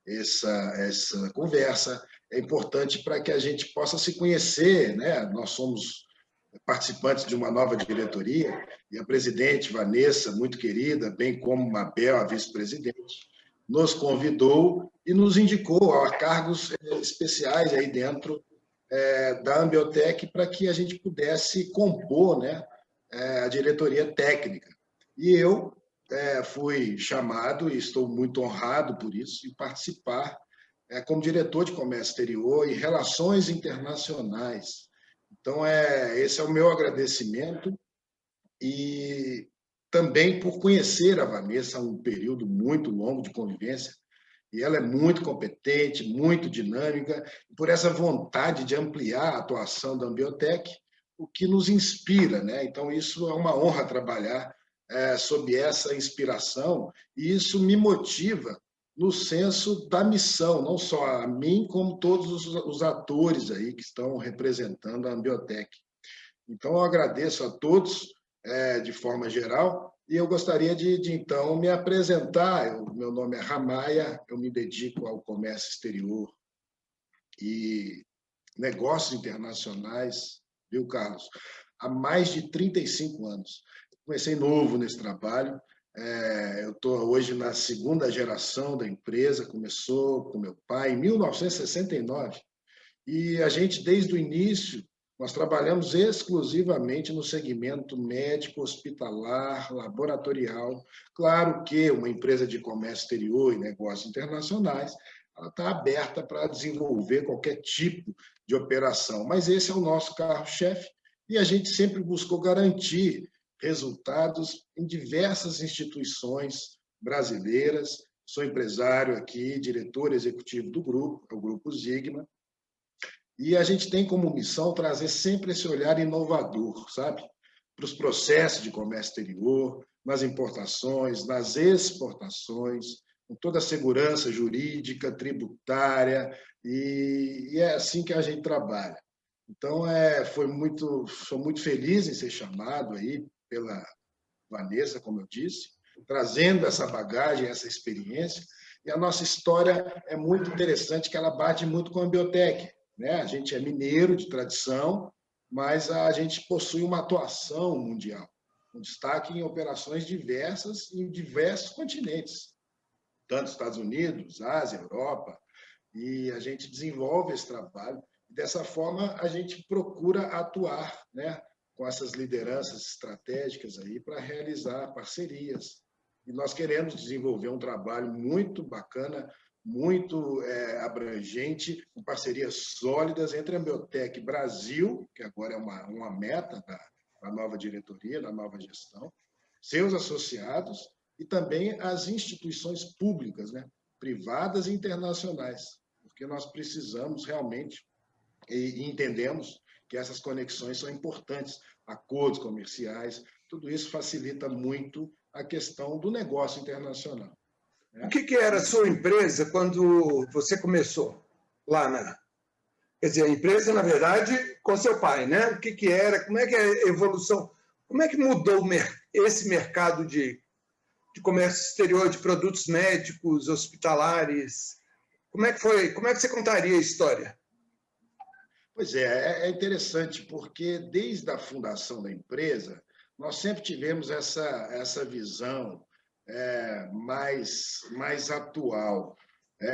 essa conversa. É importante para que a gente possa se conhecer, né? Nós somos participantes de uma nova diretoria, e a presidente Vanessa, muito querida, bem como Mabel, a vice-presidente, nos convidou e nos indicou a cargos especiais aí dentro da Ambiotech para que a gente pudesse compor, né, a diretoria técnica. E eu fui chamado, e estou muito honrado por isso, em participar como diretor de comércio exterior e relações internacionais. Então, esse é o meu agradecimento e também por conhecer a Vanessa há um período muito longo de convivência, e ela é muito competente, muito dinâmica, por essa vontade de ampliar a atuação da Ambiotech, o que nos inspira, né? Então, isso é uma honra trabalhar sob essa inspiração, e isso me motiva no senso da missão, não só a mim, como todos os atores aí que estão representando a Ambiotech. Então, eu agradeço a todos de forma geral, e eu gostaria de então, me apresentar. Meu nome é Ramaia, eu me dedico ao comércio exterior e negócios internacionais, viu, Carlos? Há mais de 35 anos. Comecei novo nesse trabalho, eu estou hoje na segunda geração da empresa, começou com meu pai em 1969, e a gente, desde o início, nós trabalhamos exclusivamente no segmento médico, hospitalar, laboratorial. Claro que uma empresa de comércio exterior e negócios internacionais, ela está aberta para desenvolver qualquer tipo de operação, mas esse é o nosso carro-chefe e a gente sempre buscou garantir resultados em diversas instituições brasileiras. Sou empresário aqui, diretor executivo do grupo, é o Grupo Sigma, e a gente tem como missão trazer sempre esse olhar inovador, sabe? Para os processos de comércio exterior, nas importações, nas exportações, com toda a segurança jurídica, tributária, e é assim que a gente trabalha. Então, sou muito feliz em ser chamado aí pela Vanessa, como eu disse, trazendo essa bagagem, essa experiência, e a nossa história é muito interessante, que ela bate muito com a Ambiotech, né? A gente é mineiro de tradição, mas a gente possui uma atuação mundial, um destaque em operações diversas em diversos continentes, tanto Estados Unidos, Ásia, Europa, e a gente desenvolve esse trabalho. E dessa forma, a gente procura atuar, né, com essas lideranças estratégicas aí para realizar parcerias. E nós queremos desenvolver um trabalho muito bacana, muito abrangente, com parcerias sólidas entre a Ambiotech Brasil, que agora é uma meta da nova diretoria, da nova gestão, seus associados e também as instituições públicas, né, privadas e internacionais, porque nós precisamos realmente e entendemos que essas conexões são importantes, acordos comerciais, tudo isso facilita muito a questão do negócio internacional. O que era a sua empresa quando você começou lá na... Quer dizer, a empresa, na verdade, com seu pai, né? O que era, como é que é a evolução, como é que mudou esse mercado de comércio exterior, de produtos médicos, hospitalares? Como é que foi? Como é que você contaria a história? Pois é interessante, porque desde a fundação da empresa, nós sempre tivemos essa visão mais atual.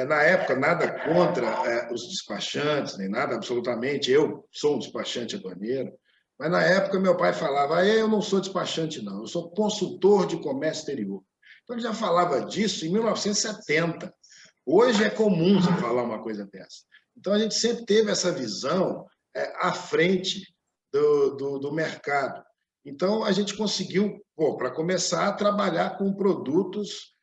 Na época, nada contra os despachantes, nem nada, absolutamente. Eu sou um despachante aduaneiro, mas na época meu pai falava: eu não sou despachante, não, eu sou consultor de comércio exterior. Então ele já falava disso em 1970. Hoje é comum você falar uma coisa dessa. Então a gente sempre teve essa visão à frente do mercado. Então, a gente conseguiu, para começar, a trabalhar com produtos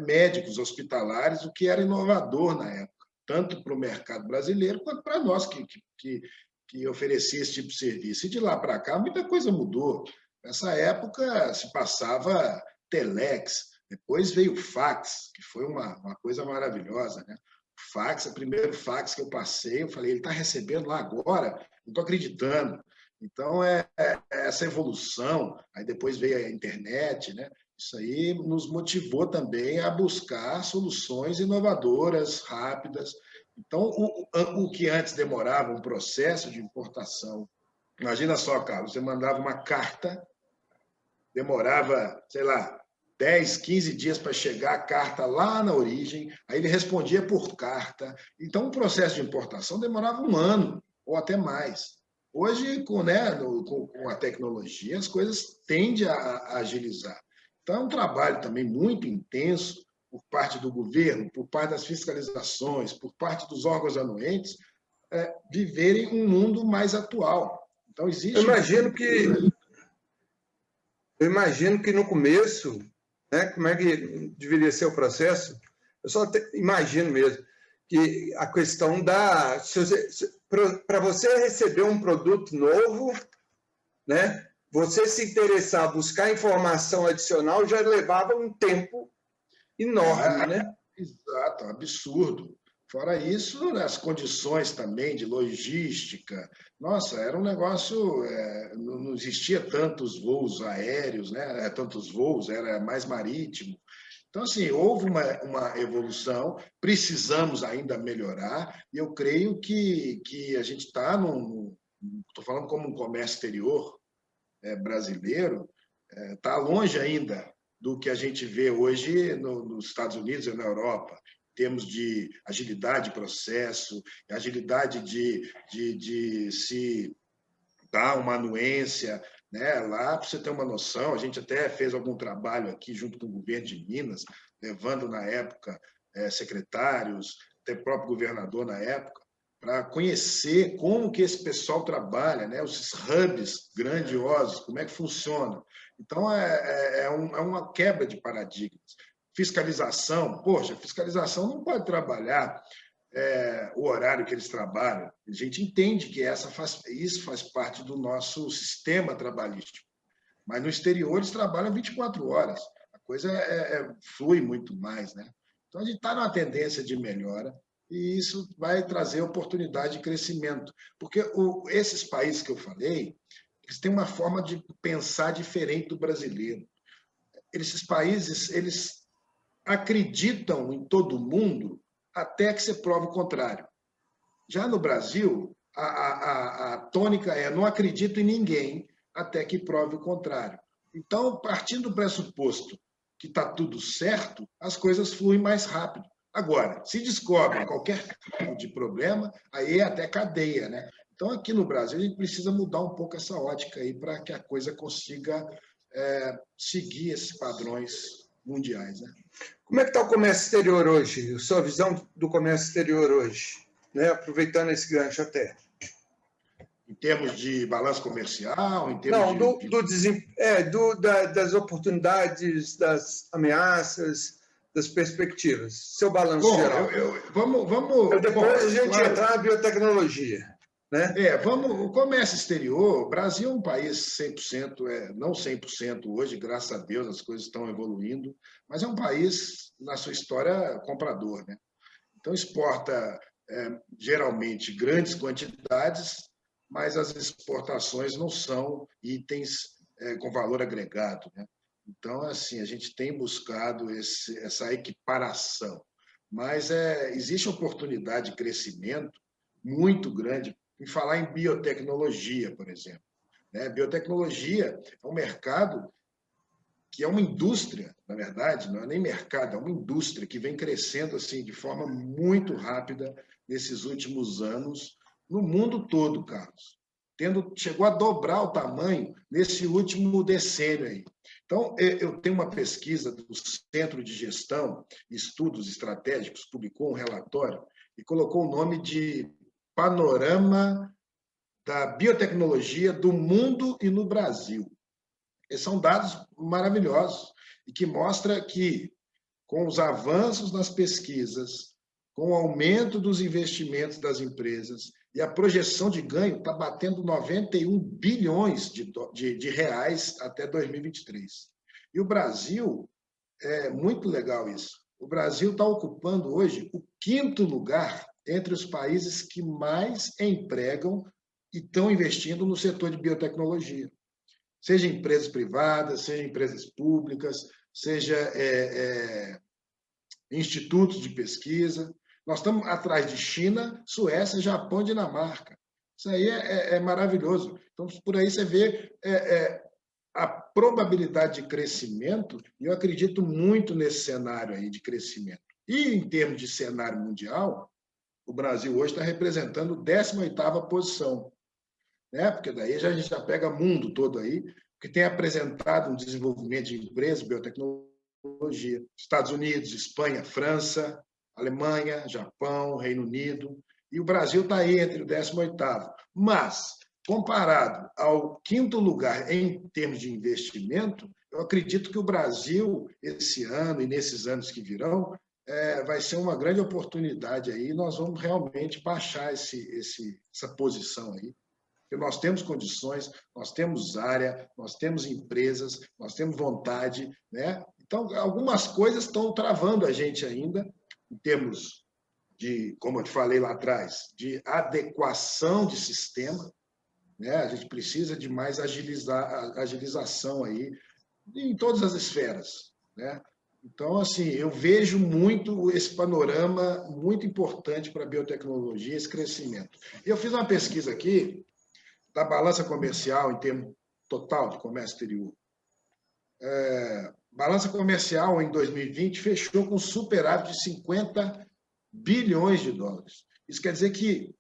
médicos, hospitalares, o que era inovador na época, tanto para o mercado brasileiro quanto para nós que oferecia esse tipo de serviço. E de lá para cá, muita coisa mudou. Nessa época, se passava telex, depois veio o fax, que foi uma coisa maravilhosa, né? O fax, o primeiro fax que eu passei, eu falei, ele está recebendo lá agora? Não estou acreditando. Então, essa evolução, aí depois veio a internet, né? Isso aí nos motivou também a buscar soluções inovadoras, rápidas. Então, o que antes demorava um processo de importação, imagina só, Carlos, você mandava uma carta, demorava, sei lá, 10, 15 dias para chegar a carta lá na origem, aí ele respondia por carta. Então, o processo de importação demorava um ano ou até mais. Hoje, com a tecnologia, as coisas tendem a agilizar. Então, é um trabalho também muito intenso por parte do governo, por parte das fiscalizações, por parte dos órgãos anuentes, viverem um mundo mais atual. Então, Eu existe um imagino futuro. que, eu imagino que no começo, né, como é que deveria ser o processo, eu só imagino mesmo que a questão da... Para você receber um produto novo, né, você se interessar, buscar informação adicional, já levava um tempo enorme, né? Exato, absurdo. Fora isso, as condições também de logística, nossa, era um negócio, não existia tantos voos aéreos, né? Tantos voos, era mais marítimo. Então, assim, houve uma evolução, precisamos ainda melhorar, e eu creio que a gente está estou falando como um comércio exterior brasileiro, está longe ainda do que a gente vê hoje nos Estados Unidos e na Europa. Em termos de agilidade de processo, agilidade de se dar uma anuência, né? Lá, para você ter uma noção, a gente até fez algum trabalho aqui junto com o governo de Minas, levando na época secretários, até próprio governador na época, para conhecer como que esse pessoal trabalha, né? Os hubs grandiosos, como é que funciona. Então, uma quebra de paradigmas. Fiscalização, poxa, fiscalização não pode trabalhar o horário que eles trabalham. A gente entende que isso faz parte do nosso sistema trabalhístico. Mas no exterior eles trabalham 24 horas. A coisa flui muito mais, né? Então a gente está numa tendência de melhora e isso vai trazer oportunidade de crescimento. Porque esses países que eu falei, eles têm uma forma de pensar diferente do brasileiro. Esses países, eles acreditam em todo mundo até que se prove o contrário. Já no Brasil, a tônica é não acredito em ninguém até que prove o contrário. Então, partindo do pressuposto que está tudo certo, as coisas fluem mais rápido. Agora, se descobre qualquer tipo de problema, aí é até cadeia, né? Então, aqui no Brasil, a gente precisa mudar um pouco essa ótica aí para que a coisa consiga seguir esses padrões mundiais, né? Como é que está o comércio exterior hoje? A sua visão do comércio exterior hoje, né? Aproveitando esse gancho até. Em termos de balanço comercial, em termos Não, das oportunidades, das ameaças, das perspectivas. Seu balanço Bom, geral. Depois a gente claro, entrar na biotecnologia. Né? O comércio exterior, o Brasil é um país 100%, não 100% hoje, graças a Deus as coisas estão evoluindo, mas é um país, na sua história, comprador, né? Então exporta geralmente grandes quantidades, mas as exportações não são itens com valor agregado, né? Então, assim, a gente tem buscado essa equiparação, mas existe oportunidade de crescimento muito grande em falar em biotecnologia, por exemplo. Né? Biotecnologia é um mercado que é uma indústria, na verdade, não é nem mercado, é uma indústria que vem crescendo assim de forma muito rápida nesses últimos anos no mundo todo, Carlos. Chegou a dobrar o tamanho nesse último decênio aí. Então, eu tenho uma pesquisa do Centro de Gestão e Estudos Estratégicos, publicou um relatório e colocou o nome de Panorama da Biotecnologia do Mundo e no Brasil. Esses são dados maravilhosos e que mostram que, com os avanços nas pesquisas, com o aumento dos investimentos das empresas e a projeção de ganho está batendo 91 bilhões de reais até 2023. E o Brasil, é muito legal isso, o Brasil está ocupando hoje o 5º lugar entre os países que mais empregam e estão investindo no setor de biotecnologia. Seja empresas privadas, seja empresas públicas, seja institutos de pesquisa. Nós estamos atrás de China, Suécia, Japão e Dinamarca. Isso aí é maravilhoso. Então, por aí você vê a probabilidade de crescimento, e eu acredito muito nesse cenário aí de crescimento. E, em termos de cenário mundial, o Brasil hoje está representando a 18ª posição, né? Porque daí a gente já pega o mundo todo aí, que tem apresentado um desenvolvimento de empresas, biotecnologia. Estados Unidos, Espanha, França, Alemanha, Japão, Reino Unido, e o Brasil está aí entre o 18º. Mas, comparado ao 5º lugar em termos de investimento, eu acredito que o Brasil, esse ano e nesses anos que virão, vai ser uma grande oportunidade aí, nós vamos realmente baixar essa posição aí, porque nós temos condições, nós temos área, nós temos empresas, nós temos vontade, né? Então, algumas coisas estão travando a gente ainda, em termos de, como eu te falei lá atrás, de adequação de sistema, né? A gente precisa de mais agilização aí em todas as esferas, né? Então, assim, eu vejo muito esse panorama muito importante para a biotecnologia, esse crescimento. Eu fiz uma pesquisa aqui da balança comercial em termos total de comércio exterior. Balança comercial em 2020 fechou com superávit de 50 bilhões de dólares. Isso quer dizer que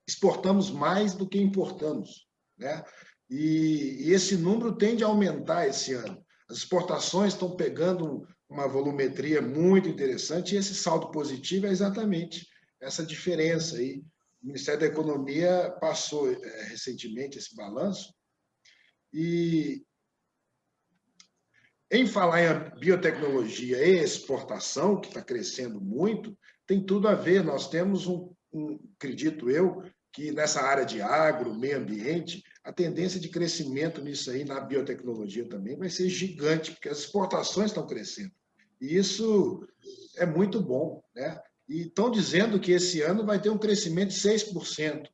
exportamos mais do que importamos, né? E esse número tende a aumentar esse ano. As exportações estão pegando uma volumetria muito interessante e esse saldo positivo é exatamente essa diferença aí. O Ministério da Economia passou recentemente esse balanço e, em falar em biotecnologia e exportação, que está crescendo muito, tem tudo a ver. Nós temos acredito eu, que nessa área de agro, meio ambiente, a tendência de crescimento nisso aí, na biotecnologia também, vai ser gigante, porque as exportações estão crescendo. E isso é muito bom, né? E estão dizendo que esse ano vai ter um crescimento de 6%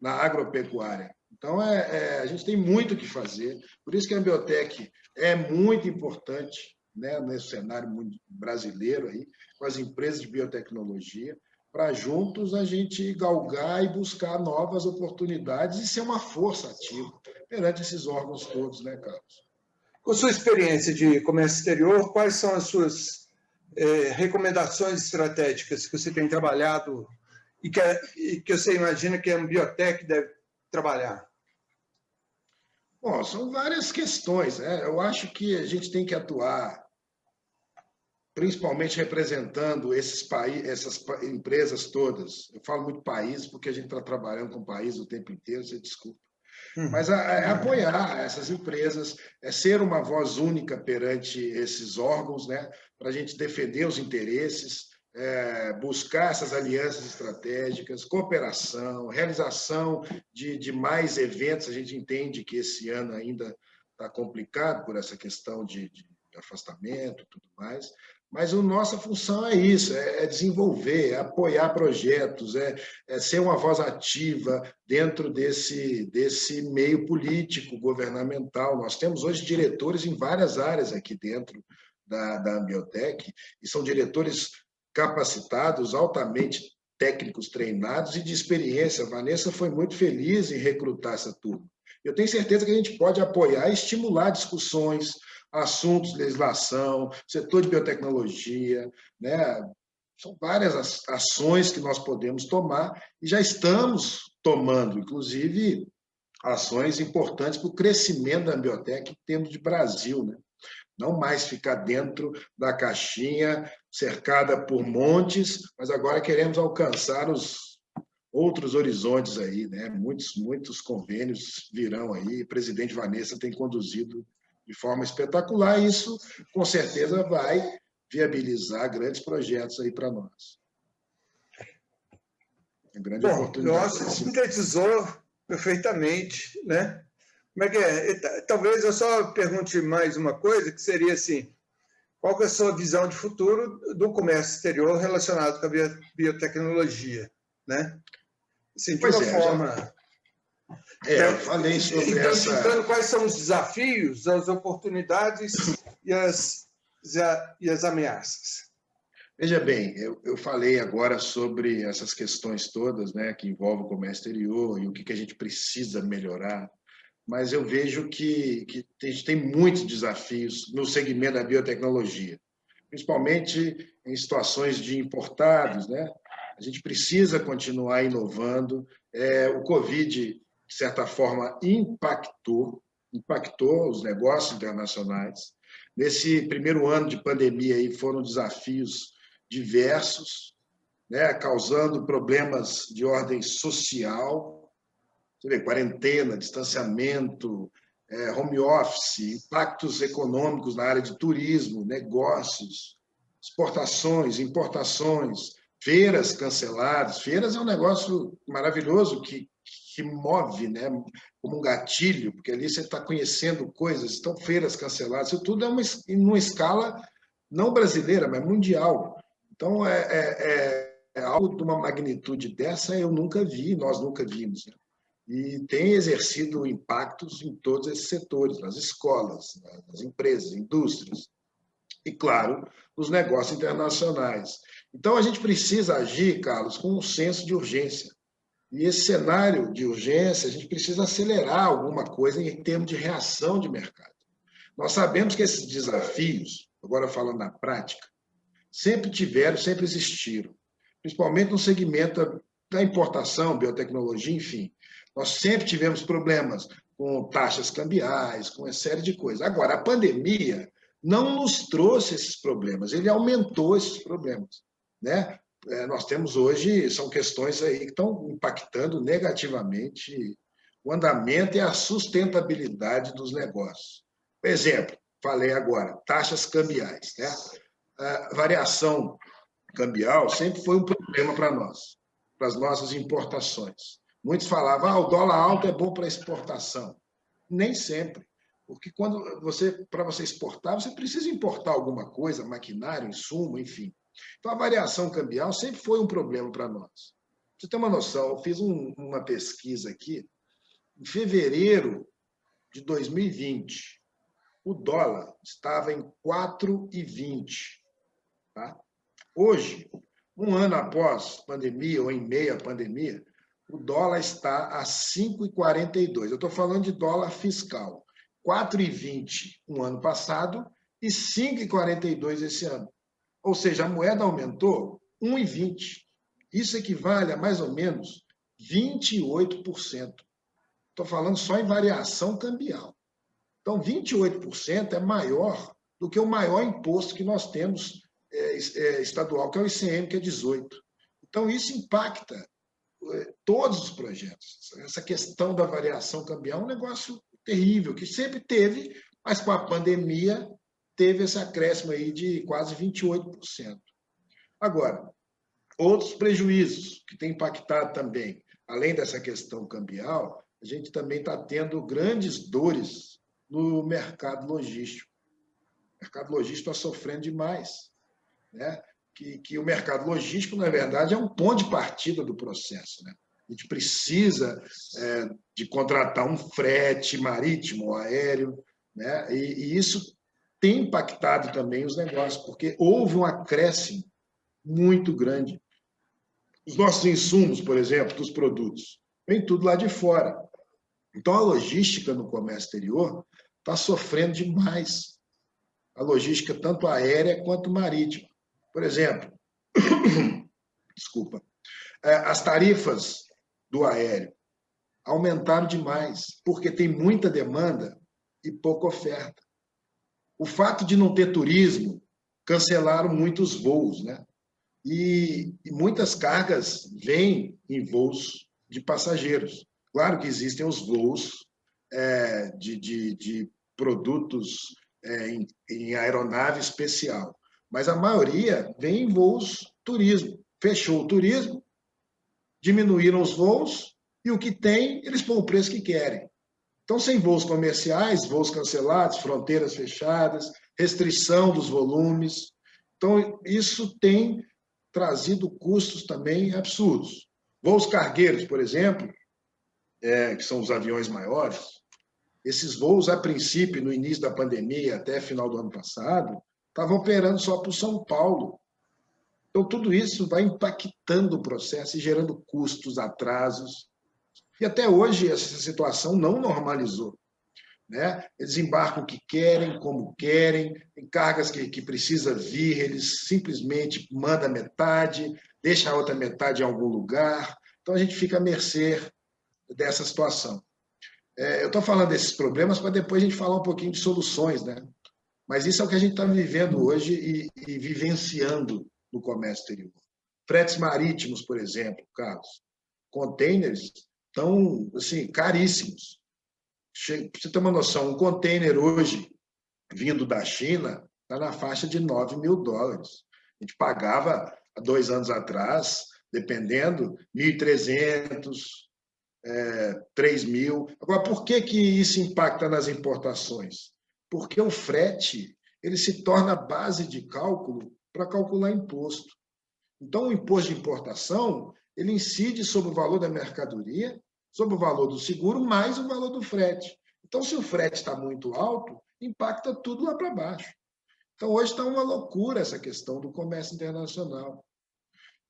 na agropecuária. Então, a gente tem muito o que fazer. Por isso que a Biotech é muito importante, né, nesse cenário brasileiro, aí, com as empresas de biotecnologia, para juntos a gente galgar e buscar novas oportunidades e ser uma força ativa perante esses órgãos todos, né, Carlos? Com sua experiência de comércio exterior, quais são as suas recomendações estratégicas que você tem trabalhado e que você imagina que a Biotech deve trabalhar? Bom, são várias questões, né? Eu acho que a gente tem que atuar principalmente representando essas empresas todas. Eu falo muito país, porque a gente está trabalhando com o país o tempo inteiro, você desculpa. Mas apoiar essas empresas, ser uma voz única perante esses órgãos, né, para a gente defender os interesses, buscar essas alianças estratégicas, cooperação, realização de mais eventos. A gente entende que esse ano ainda está complicado por essa questão de afastamento e tudo mais, mas a nossa função é isso, é desenvolver, é apoiar projetos, é ser uma voz ativa dentro desse meio político, governamental. Nós temos hoje diretores em várias áreas aqui dentro da Biotech, e são diretores capacitados, altamente técnicos, treinados e de experiência. A Vanessa foi muito feliz em recrutar essa turma. Eu tenho certeza que a gente pode apoiar e estimular discussões, assuntos, legislação, setor de biotecnologia, né? São várias ações que nós podemos tomar e já estamos tomando, inclusive, ações importantes para o crescimento da Biotech em termos de Brasil, né? Não mais ficar dentro da caixinha, cercada por montes, mas agora queremos alcançar os outros horizontes aí, né? Muitos convênios virão aí, o presidente Vanessa tem conduzido de forma espetacular, e isso, com certeza, vai viabilizar grandes projetos aí para nós. Uma grande oportunidade. Nossa, sintetizou perfeitamente, né? Como é que é? Talvez eu só pergunte mais uma coisa, que seria assim, qual que é a sua visão de futuro do comércio exterior relacionado com a biotecnologia, né? Assim, de uma forma... eu falei sobre identificando quais são os desafios, as oportunidades e as ameaças? Veja bem, eu falei agora sobre essas questões todas, né, que envolvem o comércio exterior e o que a gente precisa melhorar, mas eu vejo que a gente tem muitos desafios no segmento da biotecnologia, principalmente em situações de importados, né? A gente precisa continuar inovando. O Covid, de certa forma, impactou os negócios internacionais. Nesse primeiro ano de pandemia aí foram desafios diversos, né, causando problemas de ordem social. Você vê, quarentena, distanciamento, home office, impactos econômicos na área de turismo, negócios, exportações, importações, feiras canceladas. Feiras é um negócio maravilhoso que move, né, como um gatilho, porque ali você está conhecendo coisas, então feiras canceladas, isso tudo é uma escala não brasileira, mas mundial. Então, algo de uma magnitude dessa eu nunca vi, nós nunca vimos, né? E tem exercido impactos em todos esses setores, nas escolas, nas empresas, indústrias e, claro, nos negócios internacionais. Então, a gente precisa agir, Carlos, com um senso de urgência. E esse cenário de urgência, a gente precisa acelerar alguma coisa em termos de reação de mercado. Nós sabemos que esses desafios, agora falando na prática, sempre tiveram, sempre existiram, principalmente no segmento da importação, biotecnologia, enfim. Nós sempre tivemos problemas com taxas cambiais, com uma série de coisas. Agora, a pandemia não nos trouxe esses problemas, ele aumentou esses problemas, né? Nós temos hoje, são questões aí que estão impactando negativamente o andamento e a sustentabilidade dos negócios. Por exemplo, falei agora, taxas cambiais, né? A variação cambial sempre foi um problema para nós, para as nossas importações. Muitos falavam, o dólar alto é bom para exportação. Nem sempre, porque para você exportar, você precisa importar alguma coisa, maquinário, insumo, enfim. Então, a variação cambial sempre foi um problema para nós. Pra você ter uma noção, eu fiz uma pesquisa aqui, em fevereiro de 2020, o dólar estava em 4,20. Tá? Hoje, um ano após a pandemia, ou em meio à pandemia, o dólar está a 5,42. Eu estou falando de dólar fiscal. 4,20 no ano passado e 5,42 esse ano. Ou seja, a moeda aumentou 1,20. Isso equivale a mais ou menos 28%. Estou falando só em variação cambial. Então, 28% é maior do que o maior imposto que nós temos estadual, que é o ICM, que é 18%. Então, isso impacta todos os projetos. Essa questão da variação cambial é um negócio terrível, que sempre teve, mas com a pandemia teve esse acréscimo aí de quase 28%. Agora, outros prejuízos que têm impactado também, além dessa questão cambial, a gente também está tendo grandes dores no mercado logístico. O mercado logístico está sofrendo demais, né? Que o mercado logístico, na verdade, é um ponto de partida do processo, né? A gente precisa de contratar um frete marítimo ou aéreo, né? E isso tem impactado também os negócios, porque houve um acréscimo muito grande. Os nossos insumos, por exemplo, dos produtos, vem tudo lá de fora. Então, a logística no comércio exterior está sofrendo demais. A logística tanto aérea quanto marítima. Por exemplo, desculpa, as tarifas do aéreo aumentaram demais, porque tem muita demanda e pouca oferta. O fato de não ter turismo, cancelaram muitos voos, né? E muitas cargas vêm em voos de passageiros. Claro que existem os voos de produtos em aeronave especial, mas a maioria vem em voos turismo. Fechou o turismo, diminuíram os voos e o que tem, eles põem o preço que querem. Então, sem voos comerciais, voos cancelados, fronteiras fechadas, restrição dos volumes. Então, isso tem trazido custos também absurdos. Voos cargueiros, por exemplo, que são os aviões maiores, Esses voos, a princípio, no início da pandemia, até final do ano passado, estavam operando só para o São Paulo. Então, tudo isso vai impactando o processo e gerando custos, atrasos. E até hoje essa situação não normalizou. Né? Eles embarcam o que querem, como querem, tem cargas que precisa vir, eles simplesmente mandam metade, deixam a outra metade em algum lugar. Então, a gente fica à mercê dessa situação. Eu estou falando desses problemas para depois a gente falar um pouquinho de soluções, né? Mas isso é o que a gente está vivendo hoje e vivenciando no comércio exterior. Fretes marítimos, por exemplo, Carlos, containers estão assim, caríssimos. Para você ter uma noção, um container hoje, vindo da China, está na faixa de $9.000. A gente pagava, há 2 anos atrás, dependendo, 1.300, 3.000. Agora, por que isso impacta nas importações? Porque o frete ele se torna base de cálculo para calcular imposto. Então, o imposto de importação ele incide sobre o valor da mercadoria, sobre o valor do seguro, mais o valor do frete. Então, se o frete está muito alto, impacta tudo lá para baixo. Então, hoje está uma loucura essa questão do comércio internacional.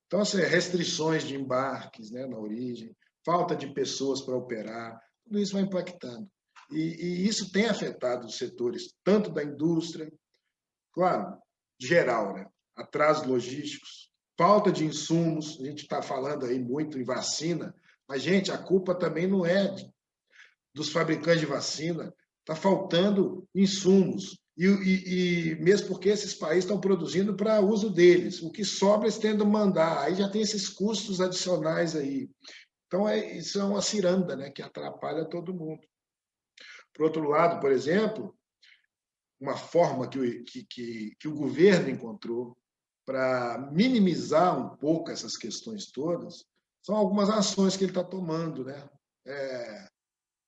Então, assim, restrições de embarques, né, na origem, falta de pessoas para operar, tudo isso vai impactando. E isso tem afetado os setores, tanto da indústria, claro, geral, né? Atrasos logísticos, falta de insumos, a gente está falando aí muito em vacina, mas, gente, a culpa também não é dos fabricantes de vacina, está faltando insumos, e mesmo porque esses países estão produzindo para uso deles, o que sobra eles tendem a mandar, aí já tem esses custos adicionais aí. Então, isso é uma ciranda, né, que atrapalha todo mundo. Por outro lado, por exemplo, uma forma que o governo encontrou para minimizar um pouco essas questões todas são algumas ações que ele está tomando, né?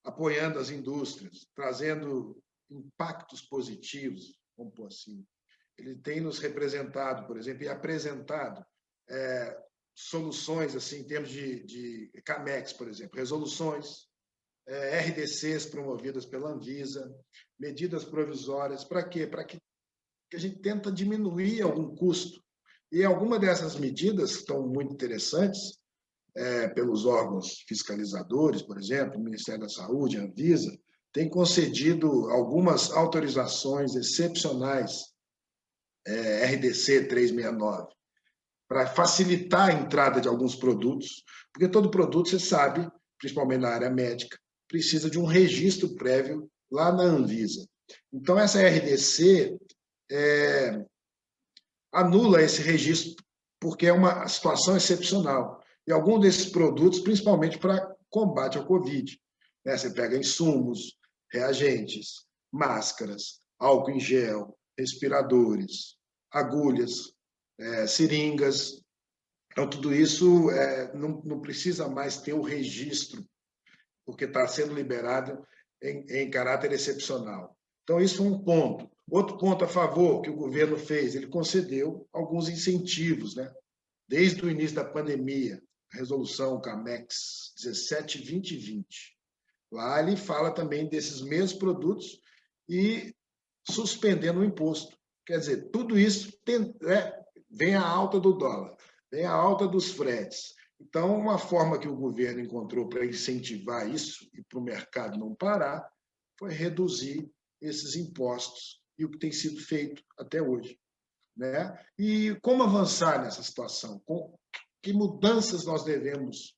Apoiando as indústrias, trazendo impactos positivos, vamos pôr assim. Ele tem nos representado, por exemplo, e apresentado soluções assim, em termos de CAMEX, por exemplo, resoluções, RDCs promovidas pela Anvisa, medidas provisórias, para quê? Para que a gente tenta diminuir algum custo. E algumas dessas medidas estão muito interessantes, pelos órgãos fiscalizadores, por exemplo, o Ministério da Saúde, a Anvisa, tem concedido algumas autorizações excepcionais, RDC 369, para facilitar a entrada de alguns produtos, porque todo produto, você sabe, principalmente na área médica, precisa de um registro prévio lá na Anvisa. Então, essa RDC anula esse registro, porque é uma situação excepcional. E alguns desses produtos, principalmente para combate ao Covid, né? Você pega insumos, reagentes, máscaras, álcool em gel, respiradores, agulhas, seringas. Então, tudo isso não precisa mais ter o registro, porque está sendo liberado em caráter excepcional. Então, isso foi um ponto. Outro ponto a favor que o governo fez, ele concedeu alguns incentivos, né? Desde o início da pandemia, a resolução CAMEX 17/2020. Lá ele fala também desses mesmos produtos e suspendendo o imposto. Quer dizer, tudo isso vem a alta do dólar, vem a alta dos fretes. Então, uma forma que o governo encontrou para incentivar isso e para o mercado não parar foi reduzir esses impostos e o que tem sido feito até hoje, né? E como avançar nessa situação? Que mudanças nós devemos,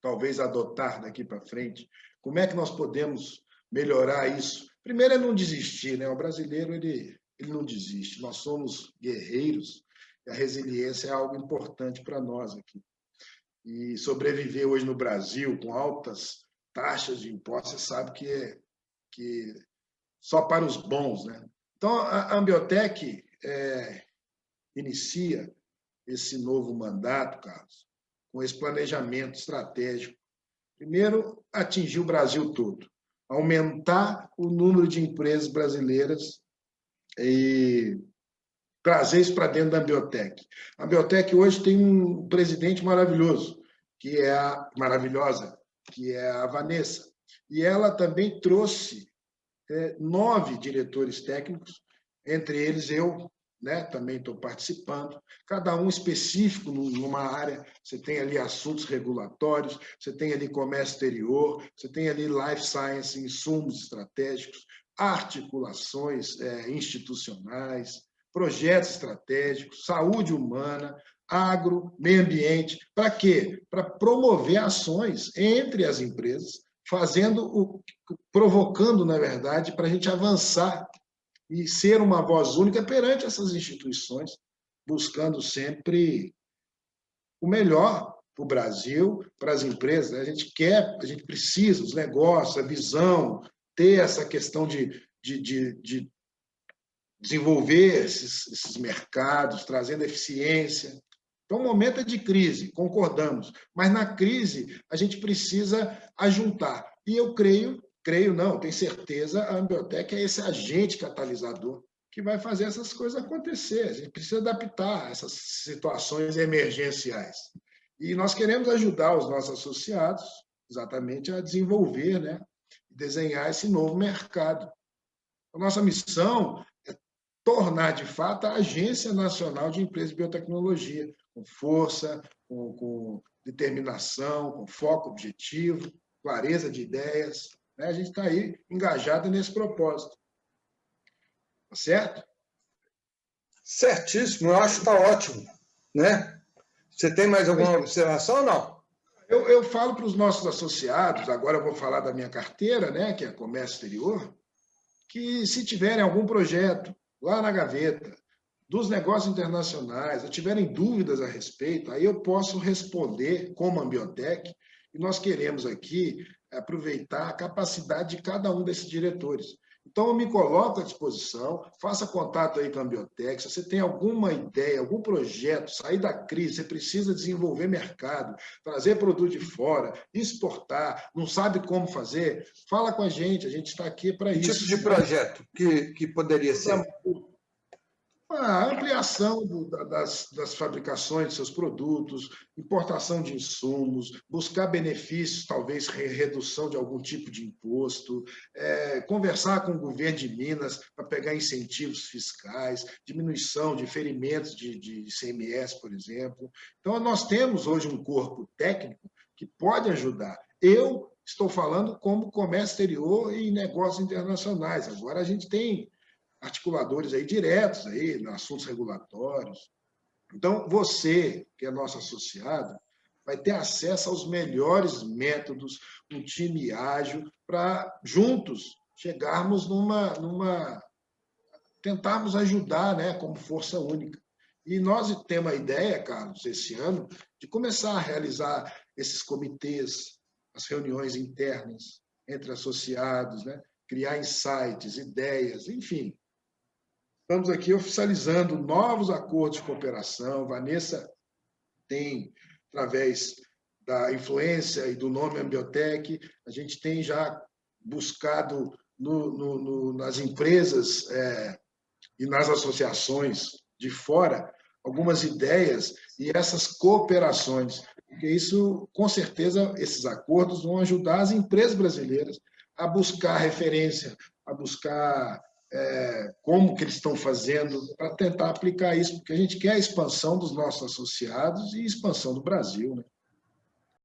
talvez, adotar daqui para frente? Como é que nós podemos melhorar isso? Primeiro é não desistir, né? O brasileiro ele não desiste. Nós somos guerreiros e a resiliência é algo importante para nós aqui. E sobreviver hoje no Brasil com altas taxas de impostos, você sabe que só para os bons, né? Então, a Ambiotech inicia esse novo mandato, Carlos, com esse planejamento estratégico. Primeiro, atingir o Brasil todo, aumentar o número de empresas brasileiras e trazer isso para dentro da Ambiotech. A Ambiotech hoje tem um presidente maravilhosa, que é a Vanessa. e ela também trouxe 9 diretores técnicos, entre eles eu, né, também estou participando, cada um específico numa área. Você tem ali assuntos regulatórios, você tem ali comércio exterior, você tem ali life science, insumos estratégicos, articulações institucionais, projetos estratégicos, saúde humana, agro, meio ambiente. Para quê? Para promover ações entre as empresas, provocando, na verdade, para a gente avançar e ser uma voz única perante essas instituições, buscando sempre o melhor para o Brasil, para as empresas. A gente precisa, os negócios, a visão, ter essa questão de desenvolver esses mercados, trazendo eficiência. Então, o momento é de crise, concordamos, mas na crise a gente precisa ajuntar. E eu tenho certeza, a Ambiotech é esse agente catalisador que vai fazer essas coisas acontecer. A gente precisa adaptar essas situações emergenciais. E nós queremos ajudar os nossos associados exatamente a desenvolver, né, desenhar esse novo mercado. A nossa missão é tornar, de fato, a Agência Nacional de Empresas de Biotecnologia, com força, com determinação, com foco objetivo, clareza de ideias. Né? A gente está aí engajado nesse propósito. Tá certo? Certíssimo, eu acho que está ótimo. Né? Você tem mais alguma observação ou não? Eu falo para os nossos associados, agora eu vou falar da minha carteira, né, que é Comércio Exterior, que se tiverem algum projeto lá na gaveta dos negócios internacionais, ou tiverem dúvidas a respeito, aí eu posso responder como Ambiotech, e nós queremos aqui aproveitar a capacidade de cada um desses diretores. Então, eu me coloco à disposição, faça contato aí com a Ambiotech. Se você tem alguma ideia, algum projeto, sair da crise, você precisa desenvolver mercado, trazer produto de fora, exportar, não sabe como fazer, fala com a gente está aqui para isso. Que tipo de projeto que poderia ser? A ampliação das fabricações de seus produtos, importação de insumos, buscar benefícios, talvez redução de algum tipo de imposto, conversar com o governo de Minas para pegar incentivos fiscais, diminuição de ferimentos de ICMS, por exemplo. Então, nós temos hoje um corpo técnico que pode ajudar. Eu estou falando como comércio exterior e negócios internacionais. Agora, a gente tem articuladores aí diretos aí, nos assuntos regulatórios. Então, você, que é nosso associado, vai ter acesso aos melhores métodos, um time ágil, para juntos chegarmos tentarmos ajudar, né, como força única. E nós temos a ideia, Carlos, esse ano, de começar a realizar esses comitês, as reuniões internas entre associados, né, criar insights, ideias, enfim. Estamos aqui oficializando novos acordos de cooperação. Vanessa tem, através da influência e do nome Ambiotech, a gente tem já buscado nas empresas e nas associações de fora algumas ideias e essas cooperações, porque isso, com certeza, esses acordos vão ajudar as empresas brasileiras a buscar referência, a buscar como que eles estão fazendo para tentar aplicar isso, porque a gente quer a expansão dos nossos associados e expansão do Brasil. Né?